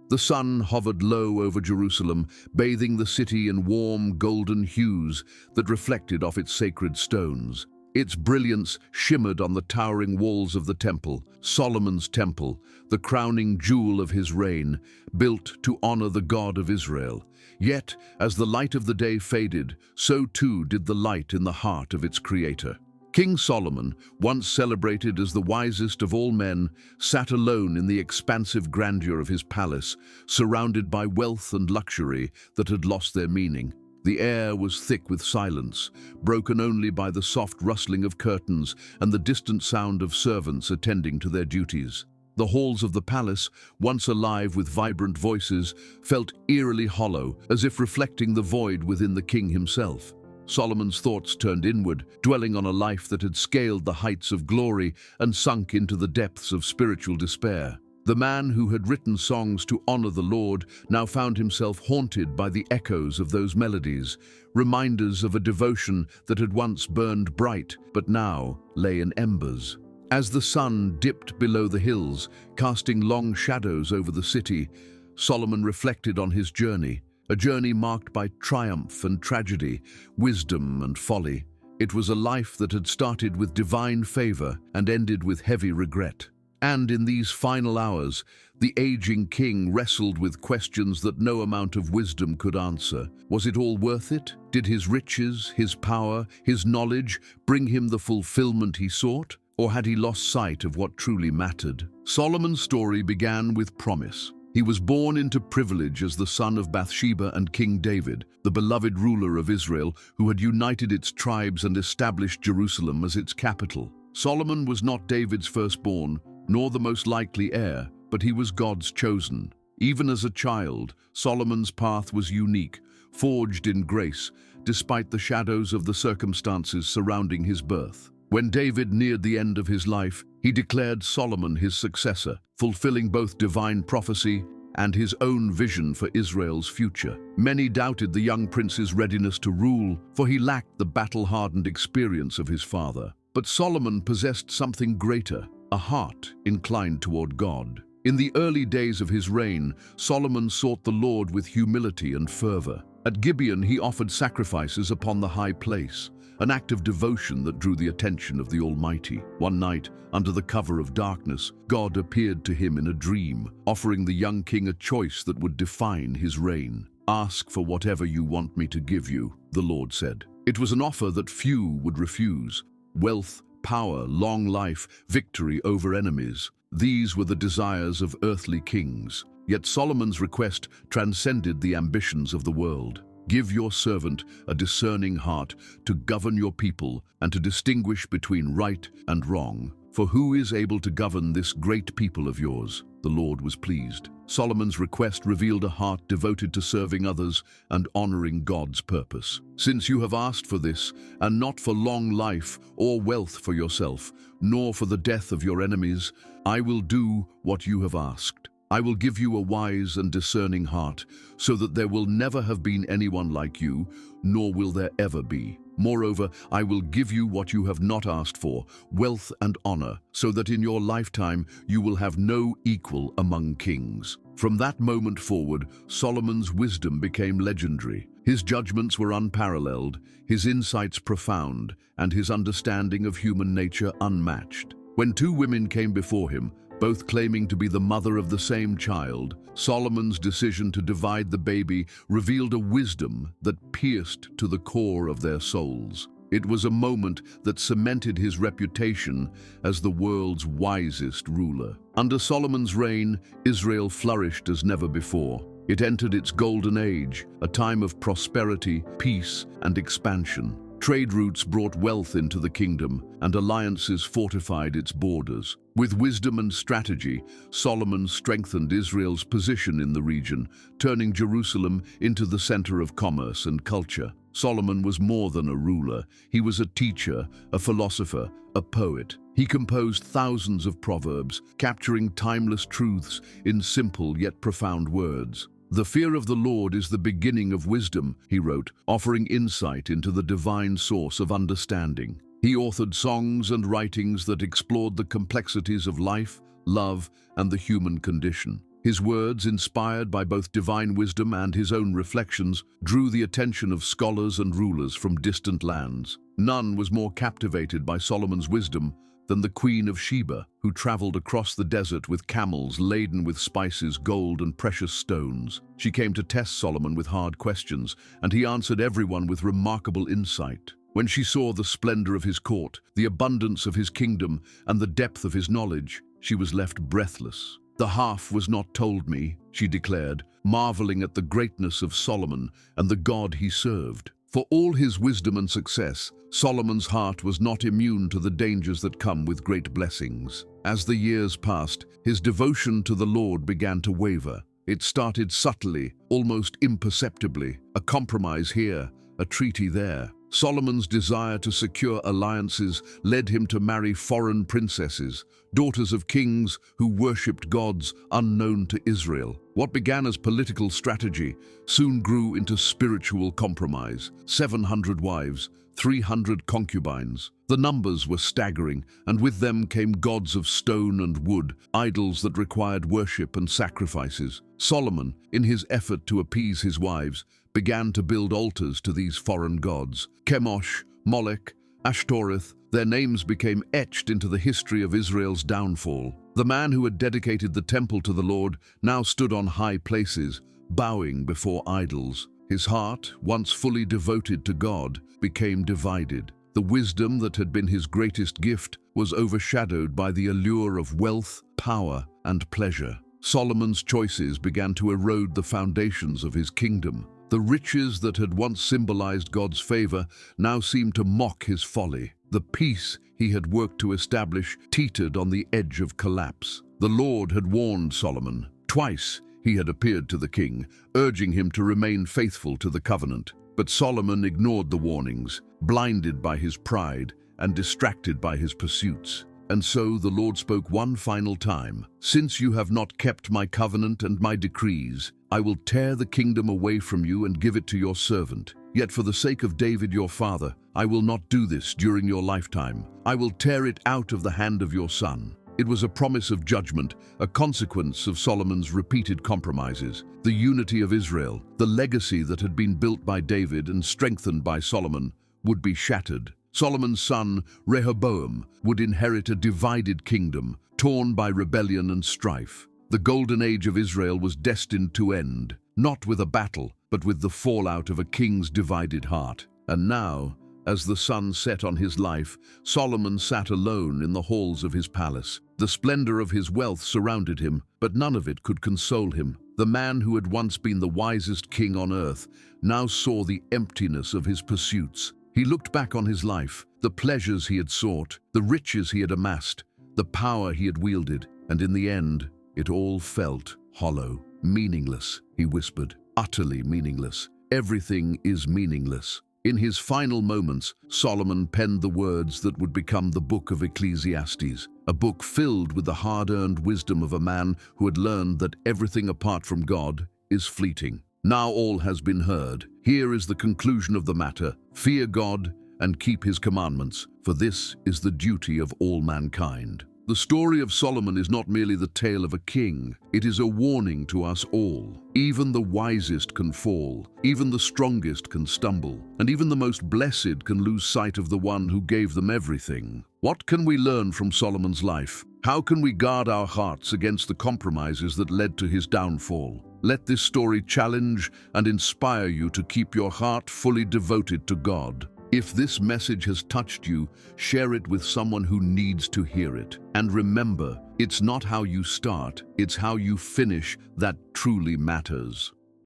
The sun hovered low over Jerusalem, bathing the city in warm golden hues that reflected off its sacred stones. Its brilliance shimmered on the towering walls of the temple, Solomon's temple, the crowning jewel of his reign, built to honor the God of Israel. Yet, as the light of the day faded, so too did the light in the heart of its creator. King Solomon, once celebrated as the wisest of all men, sat alone in the expansive grandeur of his palace, surrounded by wealth and luxury that had lost their meaning. The air was thick with silence, broken only by the soft rustling of curtains and the distant sound of servants attending to their duties. The halls of the palace, once alive with vibrant voices, felt eerily hollow, as if reflecting the void within the king himself. Solomon's thoughts turned inward, dwelling on a life that had scaled the heights of glory and sunk into the depths of spiritual despair. The man who had written songs to honor the Lord now found himself haunted by the echoes of those melodies, reminders of a devotion that had once burned bright but now lay in embers. As the sun dipped below the hills, casting long shadows over the city, Solomon reflected on his journey, a journey marked by triumph and tragedy, wisdom and folly. It was a life that had started with divine favor and ended with heavy regret. And in these final hours, the aging king wrestled with questions that no amount of wisdom could answer. Was it all worth it? Did his riches, his power, his knowledge bring him the fulfillment he sought? Or had he lost sight of what truly mattered? Solomon's story began with promise. He was born into privilege as the son of Bathsheba and King David, the beloved ruler of Israel who had united its tribes and established Jerusalem as its capital. Solomon was not David's firstborn, nor the most likely heir, but he was God's chosen. Even as a child, Solomon's path was unique, forged in grace, despite the shadows of the circumstances surrounding his birth. When David neared the end of his life, he declared Solomon his successor, fulfilling both divine prophecy and his own vision for Israel's future. Many doubted the young prince's readiness to rule, for he lacked the battle-hardened experience of his father. But Solomon possessed something greater, a heart inclined toward God. In the early days of his reign, Solomon sought the Lord with humility and fervor. At Gibeon, he offered sacrifices upon the high place, an act of devotion that drew the attention of the Almighty. One night, under the cover of darkness, God appeared to him in a dream, offering the young king a choice that would define his reign. "Ask for whatever you want me to give you," the Lord said. It was an offer that few would refuse. Wealth, power, long life, victory over enemies. These were the desires of earthly kings. Yet Solomon's request transcended the ambitions of the world. "Give your servant a discerning heart to govern your people and to distinguish between right and wrong. For who is able to govern this great people of yours?" The Lord was pleased. Solomon's request revealed a heart devoted to serving others and honoring God's purpose. "Since you have asked for this, and not for long life or wealth for yourself, nor for the death of your enemies, I will do what you have asked. I will give you a wise and discerning heart, so that there will never have been anyone like you, nor will there ever be. Moreover, I will give you what you have not asked for, wealth and honor, so that in your lifetime you will have no equal among kings." From that moment forward, Solomon's wisdom became legendary. His judgments were unparalleled, his insights profound, and his understanding of human nature unmatched. When two women came before him, both claiming to be the mother of the same child, Solomon's decision to divide the baby revealed a wisdom that pierced to the core of their souls. It was a moment that cemented his reputation as the world's wisest ruler. Under Solomon's reign, Israel flourished as never before. It entered its golden age, a time of prosperity, peace, and expansion. Trade routes brought wealth into the kingdom, and alliances fortified its borders. With wisdom and strategy, Solomon strengthened Israel's position in the region, turning Jerusalem into the center of commerce and culture. Solomon was more than a ruler. He was a teacher, a philosopher, a poet. He composed thousands of proverbs, capturing timeless truths in simple yet profound words. "The fear of the Lord is the beginning of wisdom," he wrote, offering insight into the divine source of understanding. He authored songs and writings that explored the complexities of life, love, and the human condition. His words, inspired by both divine wisdom and his own reflections, drew the attention of scholars and rulers from distant lands. None was more captivated by Solomon's wisdom than the Queen of Sheba, who traveled across the desert with camels laden with spices, gold, and precious stones. She came to test Solomon with hard questions, and he answered everyone with remarkable insight. When she saw the splendor of his court, the abundance of his kingdom, and the depth of his knowledge, she was left breathless. "The half was not told me," she declared, marveling at the greatness of Solomon and the God he served. For all his wisdom and success, Solomon's heart was not immune to the dangers that come with great blessings. As the years passed, his devotion to the Lord began to waver. It started subtly, almost imperceptibly, a compromise here, a treaty there. Solomon's desire to secure alliances led him to marry foreign princesses, daughters of kings who worshipped gods unknown to Israel. What began as political strategy soon grew into spiritual compromise. 700 wives, 300 concubines. The numbers were staggering, and with them came gods of stone and wood, idols that required worship and sacrifices. Solomon, in his effort to appease his wives, began to build altars to these foreign gods. Chemosh, Molech, Ashtoreth, their names became etched into the history of Israel's downfall. The man who had dedicated the temple to the Lord now stood on high places, bowing before idols. His heart, once fully devoted to God, became divided. The wisdom that had been his greatest gift was overshadowed by the allure of wealth, power, and pleasure. Solomon's choices began to erode the foundations of his kingdom. The riches that had once symbolized God's favor now seemed to mock his folly. The peace he had worked to establish teetered on the edge of collapse. The Lord had warned Solomon. Twice he had appeared to the king, urging him to remain faithful to the covenant. But Solomon ignored the warnings, blinded by his pride and distracted by his pursuits. And so the Lord spoke one final time. "Since you have not kept my covenant and my decrees, I will tear the kingdom away from you and give it to your servant. Yet for the sake of David your father, I will not do this during your lifetime. I will tear it out of the hand of your son." It was a promise of judgment, a consequence of Solomon's repeated compromises. The unity of Israel, the legacy that had been built by David and strengthened by Solomon, would be shattered. Solomon's son, Rehoboam, would inherit a divided kingdom, torn by rebellion and strife. The golden age of Israel was destined to end, not with a battle, but with the fallout of a king's divided heart. And now, as the sun set on his life, Solomon sat alone in the halls of his palace. The splendor of his wealth surrounded him, but none of it could console him. The man who had once been the wisest king on earth now saw the emptiness of his pursuits. He looked back on his life, the pleasures he had sought, the riches he had amassed, the power he had wielded, and in the end, it all felt hollow, meaningless, he whispered, utterly meaningless. Everything is meaningless. In his final moments, Solomon penned the words that would become the book of Ecclesiastes, a book filled with the hard-earned wisdom of a man who had learned that everything apart from God is fleeting. Now all has been heard. Here is the conclusion of the matter. Fear God and keep his commandments, for this is the duty of all mankind. The story of Solomon is not merely the tale of a king. It is a warning to us all. Even the wisest can fall, even the strongest can stumble, and even the most blessed can lose sight of the one who gave them everything. What can we learn from Solomon's life? How can we guard our hearts against the compromises that led to his downfall? Let this story challenge and inspire you to keep your heart fully devoted to God. If this message has touched you, share it with someone who needs to hear it. And remember, it's not how you start, it's how you finish that truly matters.